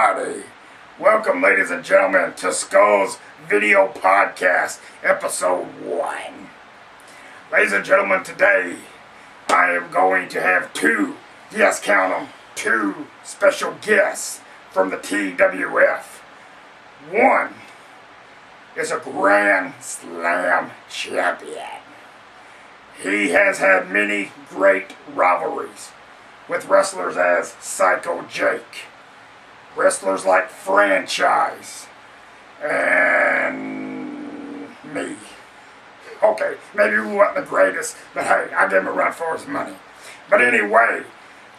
Alrighty. Welcome, ladies and gentlemen, to Skull's Video Podcast, Episode 1. Ladies and gentlemen, today I am going to have two special guests from the TWF. One is a Grand Slam champion. He has had many great rivalries with wrestlers as Psycho Jake, wrestlers like Franchise, and me. Okay, maybe we weren't the greatest, but hey, I gave him a run for his money. But anyway,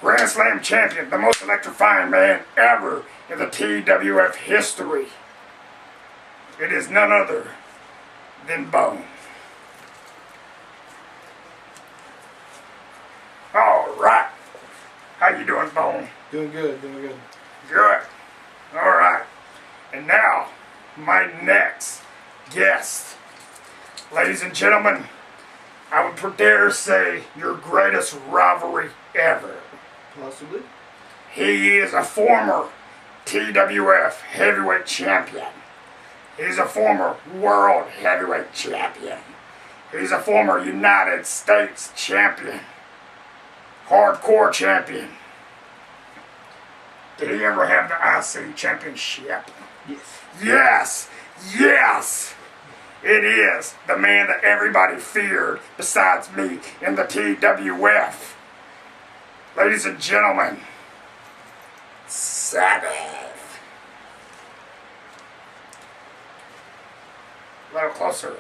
Grand Slam champion, the most electrifying man ever in the TWF history. It is none other than Bone. All right. How you doing, Bone? Doing good, doing good. Good. All right. And now, my next guest. Ladies and gentlemen, I would dare say your greatest rivalry ever. Possibly. He is a former TWF heavyweight champion. He's a former world heavyweight champion. He's a former United States champion. Hardcore champion. Did he ever have the IC championship? Yes. Yes! Yes! It is the man that everybody feared besides me in the TWF. Ladies and gentlemen, Sabbath. A little closer.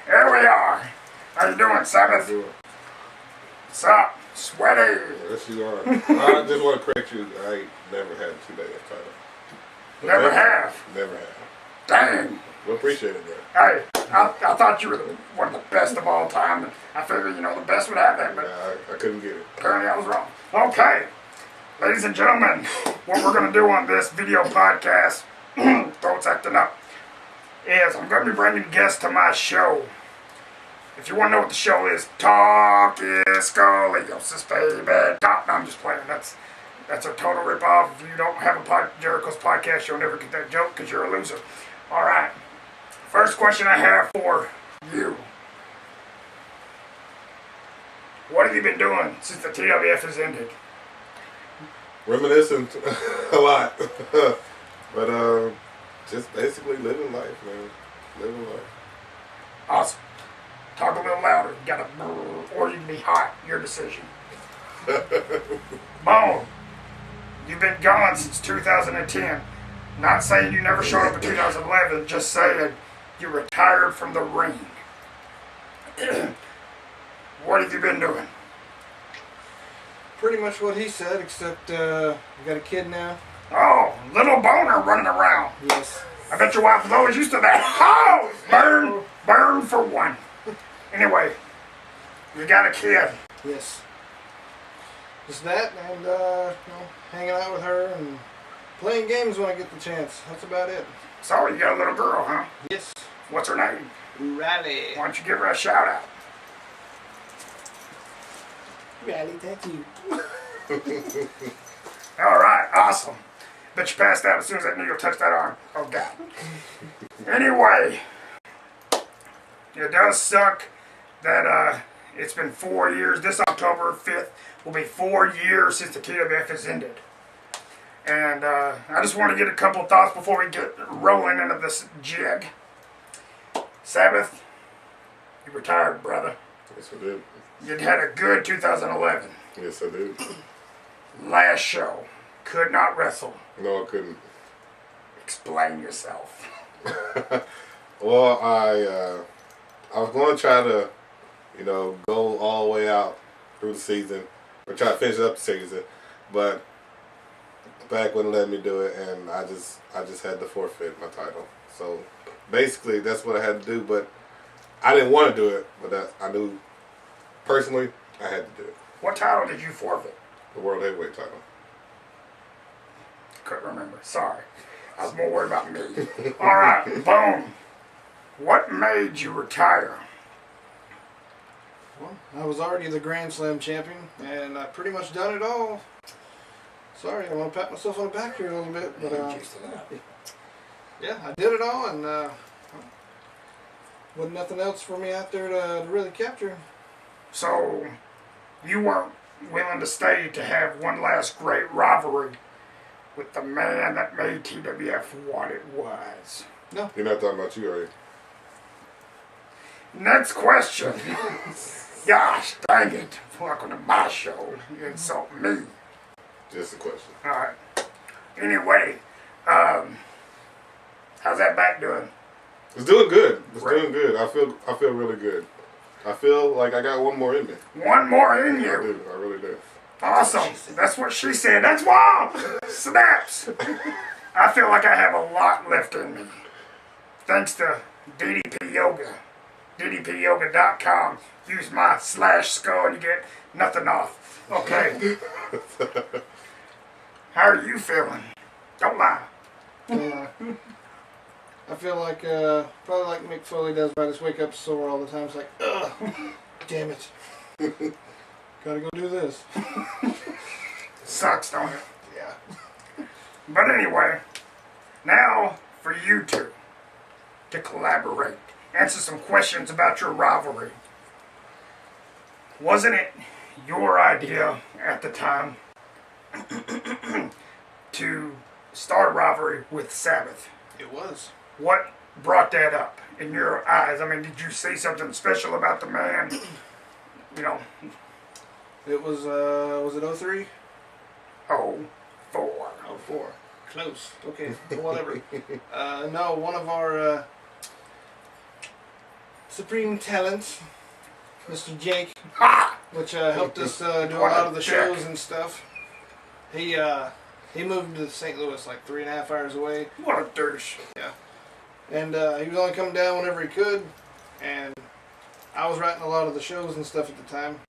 There we are. How you doing, Sabbath? What's up? Sweaty. Yes, you are. I just want to correct you. I ain't never had a 2-day title. Never have. Never have. Dang. Well, appreciate it, man. Hey, I thought you were one of the best of all time. And I figured, the best would have that, but I couldn't get it. apparently I was wrong. Okay. Ladies and gentlemen, what we're going to do on this video podcast, throat's acting up, is I'm going to be bringing guests to my show. If you want to know what the show is, Talk is Scoliosis, baby. No, I'm just playing. That's a total ripoff. If you don't have a Jericho's podcast, you'll never get that joke because you're a loser. All right. First question I have for you. What have you been doing since the TWF has ended? Reminiscing a lot. But just basically living life, man. Living life. Awesome. Talk a little louder. You gotta, or you can be hot. Your decision. Bone, you've been gone since 2010. Not saying you never showed up in 2011, just saying you retired from the ring. What have you been doing? Pretty much what he said, except you got a kid now. Oh, little boner running around. Yes. I bet your wife was always used to that. Oh, burn for one. Anyway, you got a kid. Yes. Just that, and hanging out with her and playing games when I get the chance. That's about it. So you got a little girl, huh? Yes. What's her name? Riley. Why don't you give her a shout out? Riley, thank you. All right, awesome. Bet you passed out as soon as that needle touched that arm. Oh, God. Anyway, it does suck that it's been 4 years. This October 5th will be 4 years since the TWF has ended. And I just want to get a couple thoughts before we get rolling into this jig. Sabbath, you retired, brother. Yes, I did. You had a good 2011. Yes, I did. Last show, could not wrestle. No, I couldn't. Explain yourself. Well, I was going to try to, go all the way out through the season, or try to finish up the season, but back wouldn't let me do it, and I just had to forfeit my title. So basically, that's what I had to do. But I didn't want to do it, but I knew personally I had to do it. What title did you forfeit? The World Heavyweight title. Couldn't remember. Sorry. I was more worried about me. All right, Bone. What made you retire? Well, I was already the Grand Slam champion, and I pretty much done it all. Sorry, I want to pat myself on the back here a little bit, but Juiced it up. yeah, I did it all, and wasn't nothing else for me out there to really capture. So, you weren't willing to stay to have one last great rivalry with the man that made TWF what it was. No. You're not talking about you, are you? Next question. Gosh, dang it. Welcome to my show. You insult me. Just a question. Alright. Anyway, how's that back doing? It's doing good. It's Right. doing good. I feel really good. I feel like I got one more in me. One more in I you. do. I really do. Awesome. That's what she said. That's wild. Snaps. I feel like I have a lot left in me. Thanks to DDP Yoga. DDPyoga.com. Use my /skull and you get nothing off. Okay. How are you feeling? Don't lie. I feel like, probably like Mick Foley does, but I just wake up sore all the time. It's like, ugh, damn it. Gotta go do this. Sucks, don't it? Yeah. But anyway, now for you two to collaborate. Answer some questions about your rivalry. Wasn't it your idea at the time to start a rivalry with Sabbath? It was. What brought that up in your eyes? I mean, did you see something special about the man? You know, It was it 03? oh, 4. 04. Close. Okay, whatever. No, one of our supreme talents, Mr. Jake, Ha! which helped us do a lot of the shows and stuff. He moved to St. Louis like 3.5 hours away. What a douche. Yeah. And he was only coming down whenever he could. And I was writing a lot of the shows and stuff at the time.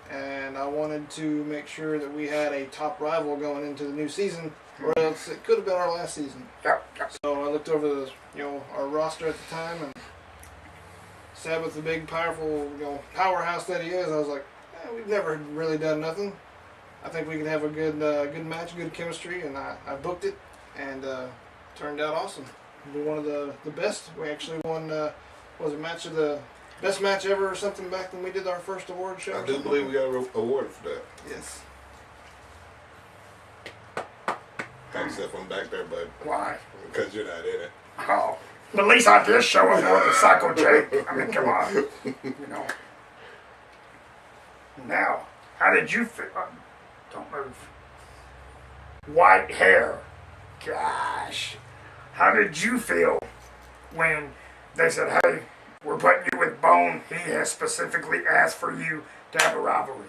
And I wanted to make sure that we had a top rival going into the new season, or else it could have been our last season. Yep, yep. So I looked over the, our roster at the time, and Sabbath, the big, powerful, powerhouse that he is, I was like, we've never really done nothing. I think we could have a good match, good chemistry, and I booked it, and turned out awesome. We were one of the best. We actually won, was it match of the best match ever or something back when we did our first award show? I do believe we got an award for that. Yes. Pat yourself on the back there, bud. Why? Because you're not in it. Oh. But at least I did show it more than Psycho Jake. I mean, come on. You know. Now, how did you feel? Don't move. White hair. Gosh. How did you feel when they said, hey, we're putting you with Bone? He has specifically asked for you to have a rivalry.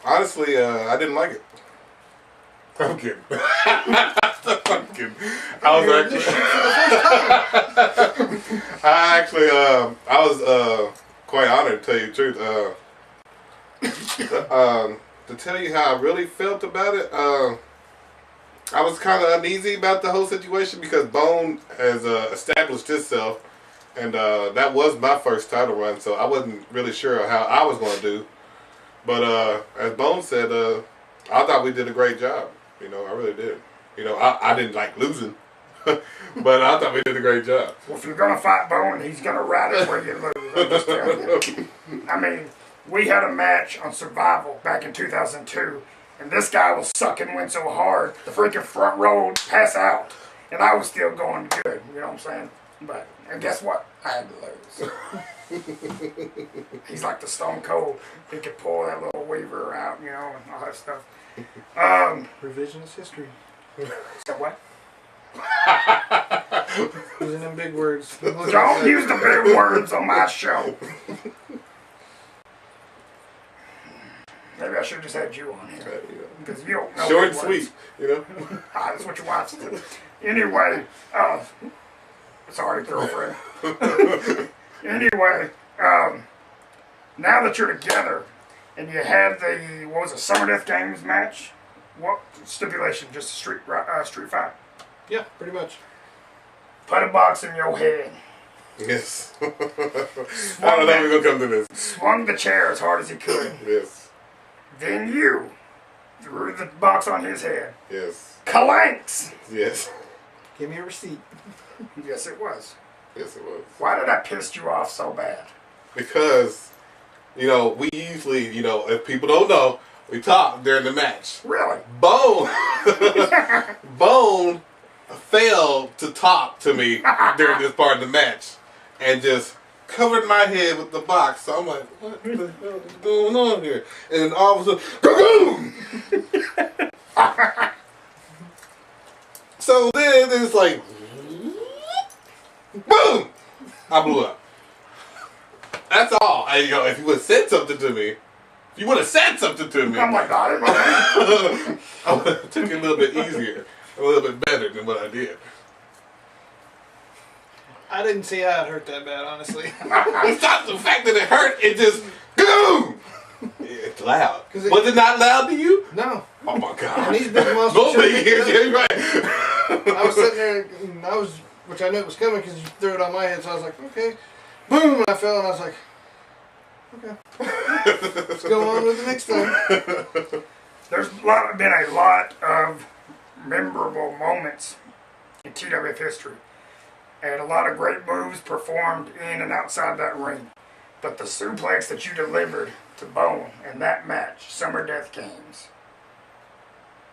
Honestly, I didn't like it. I'm kidding. I'm kidding. I was quite honored, to tell you the truth. To tell you how I really felt about it, I was kind of uneasy about the whole situation because Bone has established itself, and that was my first title run, so I wasn't really sure how I was going to do. But as Bone said, I thought we did a great job. I really did. I didn't like losing, but I thought we did a great job. Well, if you're going to fight Bone, he's going to ride it where you lose. I'm just telling you. I mean, we had a match on Survival back in 2002, and this guy was sucking wind so hard, the freaking front row passed out, and I was still going good, you know what I'm saying? But, and guess what? I had to lose. He's like the Stone Cold. He could pull that little weaver out, and all that stuff. Revisionist history. So what? Using them big words. Don't use the big words on my show. Maybe I should have just had you on here. Because you don't know. Short and sweet, That's what you watch. Anyway, sorry, girlfriend. Anyway, now that you're together and you have the, what was it, Summer Death Games match? What stipulation? Just a street fight? Yeah, pretty much. Put a box in your head. Yes. I don't know we're going to come to this. Swung the chair as hard as he could. Yes. Then you threw the box on his head. Yes. Kalanks! Yes. Give me a receipt. Yes, it was. Yes, it was. Why did I piss you off so bad? Because, we usually, if people don't know, we talk during the match. Really? Bone failed to talk to me during this part of the match and just covered my head with the box. So I'm like, what the hell is going on here? And then all of a sudden, boom! So then it's like, boom! I blew up. That's all. If you would have said something to me, I'm like, I would have took it a little bit easier, a little bit better than what I did. I didn't see how it hurt that bad, honestly. It's not the fact that it hurt, it just, boom! It's loud. Was it not loud to you? No. Oh my God. And these big muscles. You're right. I was sitting there, and which I knew it was coming because you threw it on my head, so I was like, okay. Boom! And I fell, and I was like, okay. Let's go on with the next thing. There's been a lot of memorable moments in TWF history. And a lot of great moves performed in and outside that ring. But the suplex that you delivered to Bone in that match, Summer Death Games,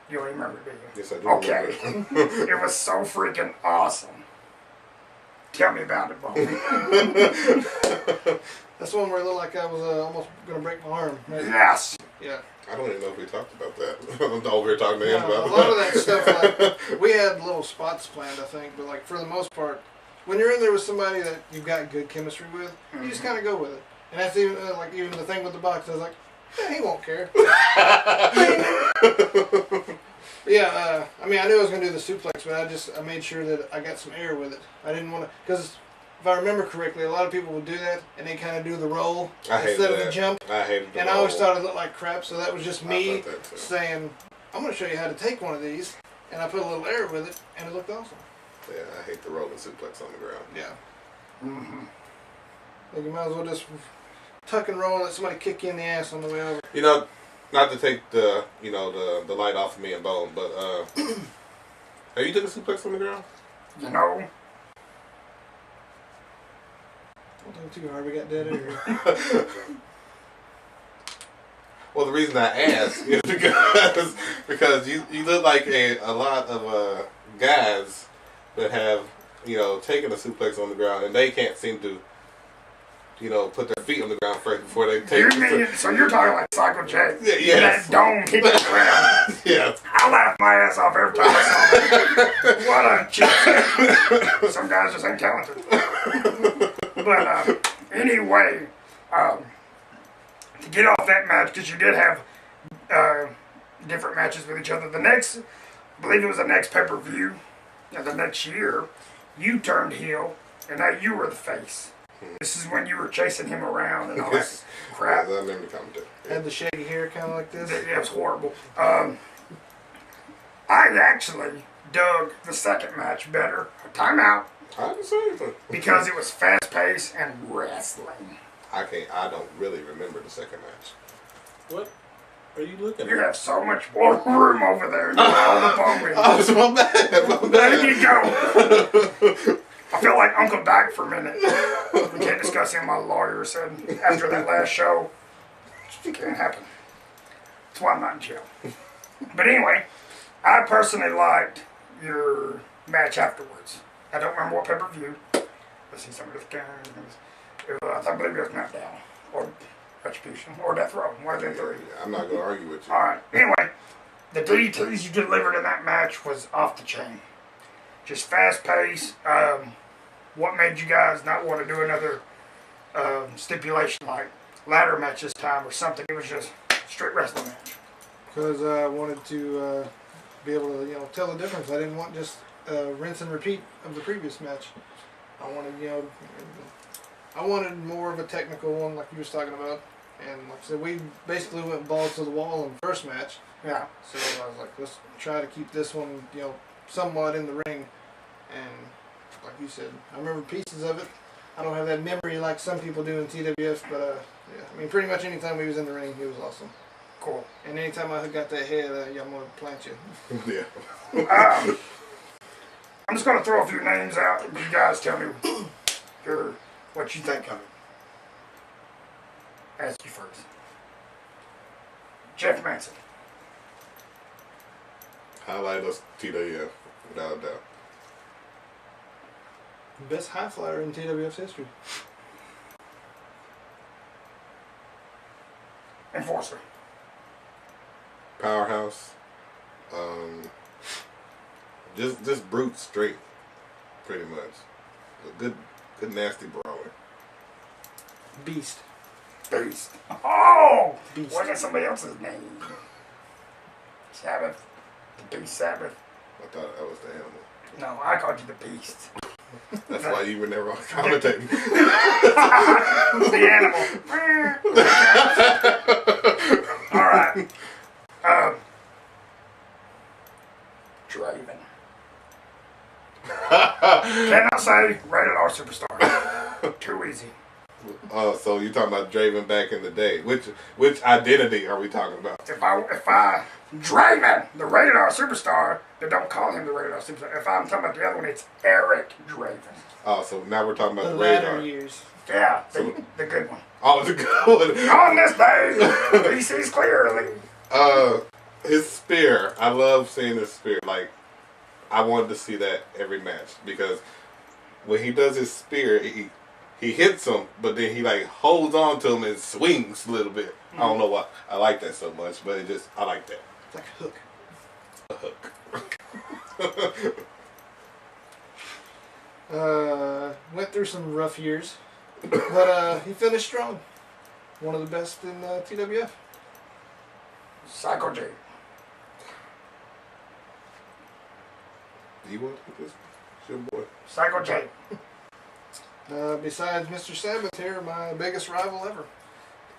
you don't remember, do you? Yes, I do. Okay. It was so freaking awesome. Tell me about it, Bone. That's one where it looked like I was almost going to break my arm. Right? Yes. Yeah. I don't even know if we talked about that. I'm over here talking to him about a lot of that stuff, like, we had little spots planned, I think, but like for the most part, when you're in there with somebody that you've got good chemistry with, you just kind of go with it. And that's even even the thing with the box. I was like, yeah, he won't care. Yeah, I mean, I knew I was going to do the suplex, but I made sure that I got some air with it. I didn't want to, because if I remember correctly, a lot of people would do that, and they kind of do the roll instead of the jump. I hated the roll. And I always thought it looked like crap, so that was just me saying, I'm going to show you how to take one of these, and I put a little air with it, and it looked awesome. Yeah, I hate the rolling suplex on the ground. Yeah. Like you might as well just tuck and roll and let somebody kick you in the ass on the way over. Not to take the the light off of me and Bone, but have you took a suplex on the ground? No. Don't do too hard, we got dead air. Well, the reason I ask is because you look like a lot of guys that have taken a suplex on the ground and they can't seem to put their feet on the ground first before they take it. So you're talking like Psycho J. Yeah, yes. That dome hit the ground. Yeah. I laugh my ass off every time I saw that. What a cheat. Some guys just ain't talented. But anyway, to get off that match, because you did have different matches with each other. I believe it was the next pay-per-view, the next year, you turned heel, and now you were the face. This is when you were chasing him around and all that crap. Yeah, I remember commenting. Had the shaggy hair kind of like this. Yeah, it was horrible. I actually dug the second match better. Timeout. I didn't say anything. Because it was fast-paced and wrestling. I don't really remember the second match. What are you looking at? You have so much more room over there than all the bone rings. Oh, it's my bad. There you go. I feel like Uncle Dyke for a minute. We can't discuss him. My lawyer said after that last show, it can't happen. That's why I'm not in jail. But anyway, I personally liked your match afterwards. I don't remember what pay-per-view. Let's see some of this guys. I believe it was SmackDown or Retribution or Death Row. One of the three. I'm not going to argue with you. All right. Anyway, the DDTs you delivered in that match was off the chain. Just fast-paced. What made you guys not want to do another stipulation like ladder match this time or something? It was just straight wrestling match. Because I wanted to be able to tell the difference. I didn't want just rinse and repeat of the previous match. I wanted I wanted more of a technical one like you was talking about. And like I said, we basically went balls to the wall in the first match. Yeah. So I was like, let's try to keep this one somewhat in the ring. And like you said, I remember pieces of it. I don't have that memory like some people do in TWF, but yeah, I mean, pretty much anytime we was in the ring, it was awesome. Cool. And anytime I got that head, yeah, I'm gonna plant you. Yeah. I'm just gonna throw a few names out. You guys tell me what you think of it. Ask you first. Jeff Manson. Highlight us TWF, without a doubt. Best high flyer in TWF's history. Enforcer. Powerhouse. Just brute straight, pretty much. A good nasty brawler. Beast. Beast. Oh! Beast. Wasn't somebody else's name? Sabbath. The Beast Sabbath. I thought that was the animal. No, I called you the Beast. That's why you were never commentating. The animal. Alright. Draven. Cannot say rated R superstar. Too easy. So you're talking about Draven back in the day. Which identity are we talking about? If I Draven, the rated R superstar, then don't call him the rated R superstar. If I'm talking about the other one, it's Eric Draven. Oh, so now we're talking about The the latter radar. years. Yeah, the good one. Oh, the good one. On this day, he sees clearly. His spear. I love seeing his spear. Like, I wanted to see that every match because when he does his spear, he hits him, but then he like holds on to him and swings a little bit. I don't know why I like that so much, but I like that. It's like a hook. A hook. Went through some rough years, but he finished strong. One of the best in TWF. Psycho J. You want this? It's your boy. Psycho J. Besides Mr. Sabbath here, my biggest rival ever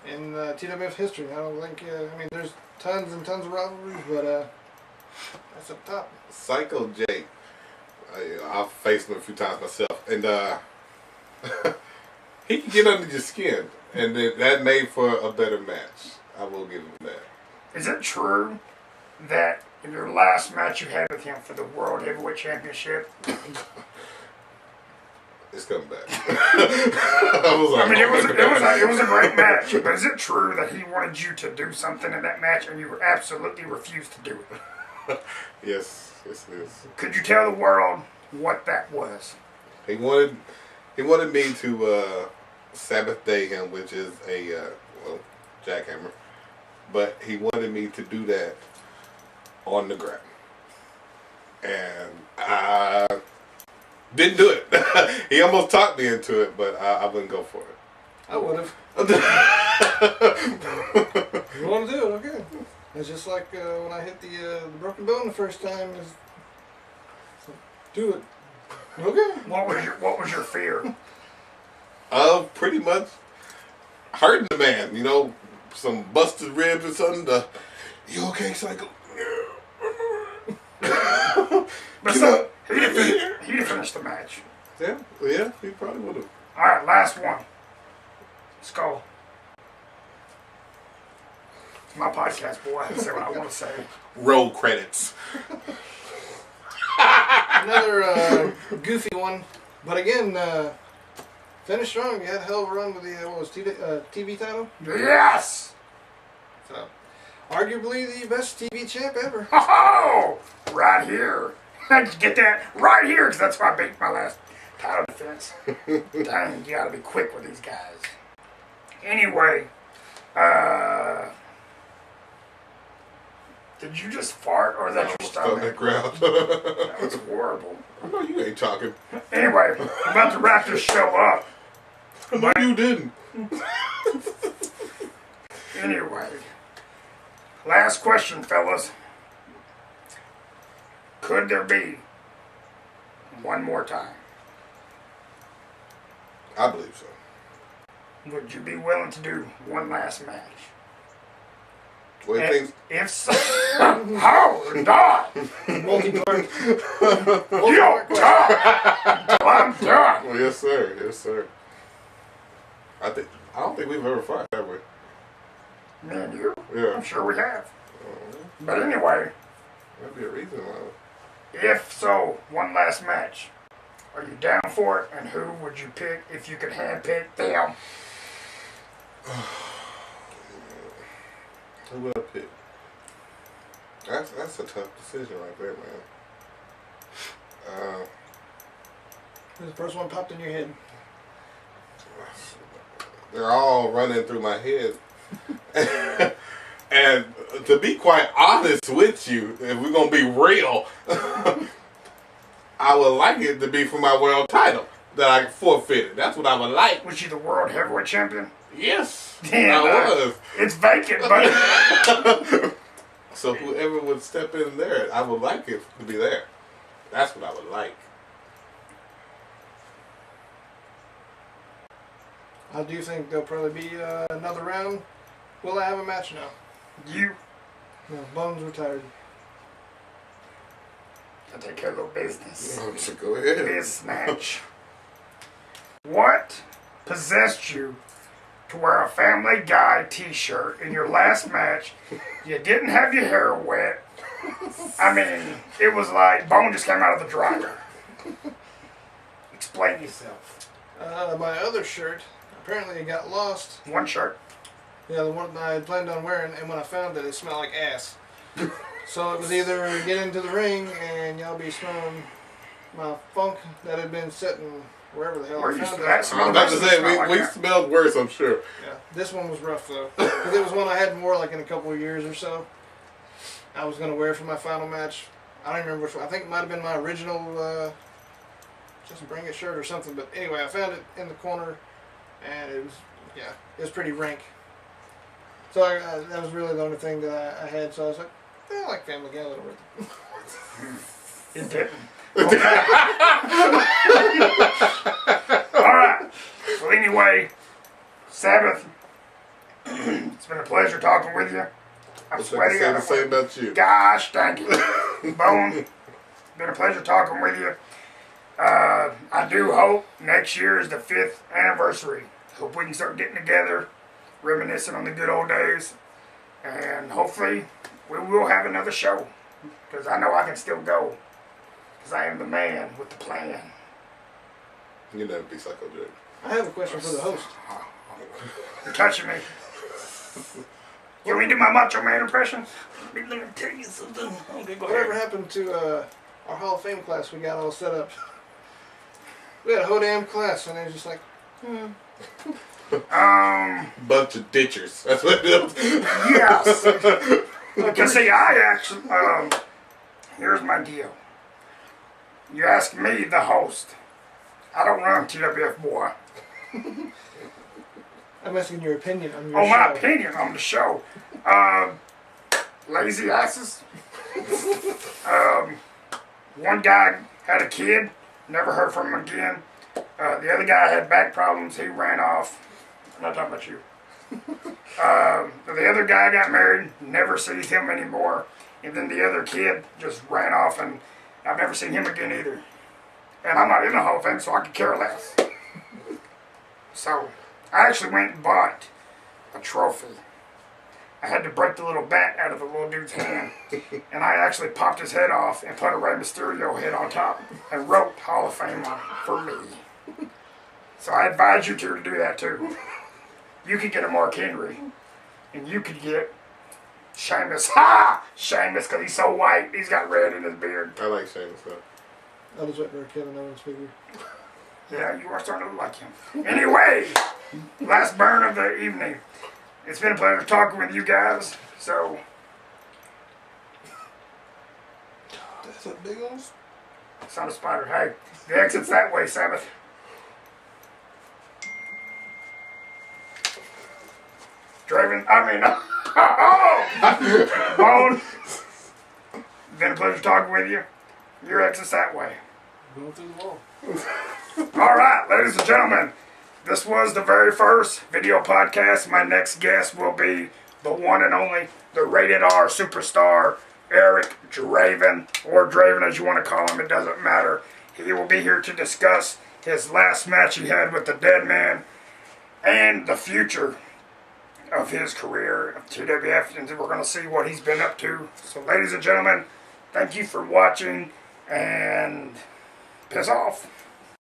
in TWF history. I don't think, I mean, there's tons and tons of rivalries, but that's up top. Psycho Jake. I've faced him a few times myself, and he can get under your skin, and then that made for a better match. I will give him that. Is it true that in your last match you had with him for the World Heavyweight Championship, It's coming back. I was like, I mean, it was a great match, but is it true that he wanted you to do something in that match and you absolutely refused to do it? Yes, it is. Could you tell the world what that was? He wanted me to Sabbath Day him, which is a jackhammer, but he wanted me to do that on the ground, and I didn't do it. He almost talked me into it, but I wouldn't go for it. I would have. You want to do it? Okay. It's just like when I hit the broken bone the first time. Do it. Okay. What was your fear? Pretty much hurting the man. You know, some busted ribs or something. You okay, Psycho? But so, he'd have finished the match. Yeah, he probably would have. All right, last one. Skull. It's my podcast, boy. I can say what I want to say. Roll credits. Another goofy one, but again, finished strong. You had a hell of a run with the TV title. Yes. So, arguably the best TV champ ever. Oh, right here. I just get that right here because that's why I beat my last title defense. Dang, you gotta be quick with these guys. Anyway, did you just fart or is that your On the stomach? ground. That was horrible. No, you ain't talking. Anyway, I'm about to wrap this show up. No, you didn't. Anyway, last question, fellas. Could there be one more time? I believe so. Would you be willing to do one last match? What do you think? If so, hold on. Multi-part. You don't talk until I'm done. Well, yes, sir. Yes, sir. I don't think we've ever fought, have we? Me and you? Yeah. I'm sure we have. But anyway, That'd be a reason why. if so, one last match. Are you down for it? And who would you pick if you could handpick them? Who would I pick? That's a tough decision right there, man. Who's the first one popped in your head? They're all running through my head. And to be quite honest with you, if we're going to be real, I would like it to be for my world title that I forfeited. That's what I would like. Was you the world heavyweight champion? Yes, Damn, I was. It's vacant, buddy. So whoever would step in there, I would like it to be there. That's what I would like. I do think there'll probably be another round. Will I have a match now? You No, Bones retired. can take care of little business. So go ahead. Business match. What possessed you to wear a Family Guy t-shirt in your last match? You didn't have your hair wet. I mean, it was like Bone just came out of the dryer. Explain yourself. My other shirt, apparently it got lost. One shirt. Yeah, the one I had planned on wearing, and when I found it, it smelled like ass. So it was either get into the ring and y'all be smelling my funk that had been sitting wherever the hell Where I you found that it. smell? I was about to say, Smell like we that. smelled worse, I'm sure. Yeah, this one was rough though, because it was one I hadn't wore like in a couple of years or so. I was gonna wear it for my final match. I don't remember which one. I think it might have been my original Just Bring It shirt or something. But anyway, I found it in the corner, and it was pretty rank. So that was really the only thing that I had. So I was like, I like Family Guy a little bit. It didn't. Okay. Alright. So anyway, Sabbath, it's been a pleasure talking with you. I'm sweating. Say the same about you. Gosh, thank you. Bone, been a pleasure talking with you. I do hope next year is the 5th anniversary. Hope we can start getting together, reminiscing on the good old days. And hopefully we will have another show. Because I know I can still go. Because I am the man with the plan. You never be Psycho Jake. I have a question for the host. You're touching me. You want me to do my Macho Man impression? Let me tell you something. Okay, go Whatever ahead. happened to our Hall of Fame class we got all set up? We had a whole damn class, and they was just like, Bunch of ditchers. That's what it is. Yes. Because see, I actually, here's my deal. You ask me, the host. I don't run TWF, boy. I'm asking your opinion on your Oh, show. my opinion on the show. Lazy asses. One guy had a kid, never heard from him again. The other guy had back problems, he ran off. I'm not talking about you. The other guy got married, never sees him anymore. And then the other kid just ran off, and I've never seen him again either. And I'm not in the Hall of Fame, so I could care less. So, I actually went and bought a trophy. I had to break the little bat out of the little dude's hand. And I actually popped his head off and put a Rey Mysterio head on top and wrote Hall of Fame on it for me. So I advise you two to do that too. You could get a Mark Henry. And you could get Sheamus. Ha! Sheamus, because he's so white, he's got red in his beard. I like Sheamus though. I was waiting for a Kevin Owens figure. Yeah, you are starting to look like him. Anyway, last burn of the evening. It's been a pleasure talking with you guys. So, That's a big old. it's not a spider. Hey, the exit's that way, Sabbath. Draven, Bone. Been a pleasure talking with you. Your exit's that way. Going through the wall. Alright, ladies and gentlemen, this was the very first video podcast. My next guest will be the one and only, the rated R superstar, Eric Draven, or Draven as you want to call him, it doesn't matter. He will be here to discuss his last match he had with the Dead Man and the future of his career of TWF, and we're going to see what he's been up to. So, ladies and gentlemen, thank you for watching, and piss off.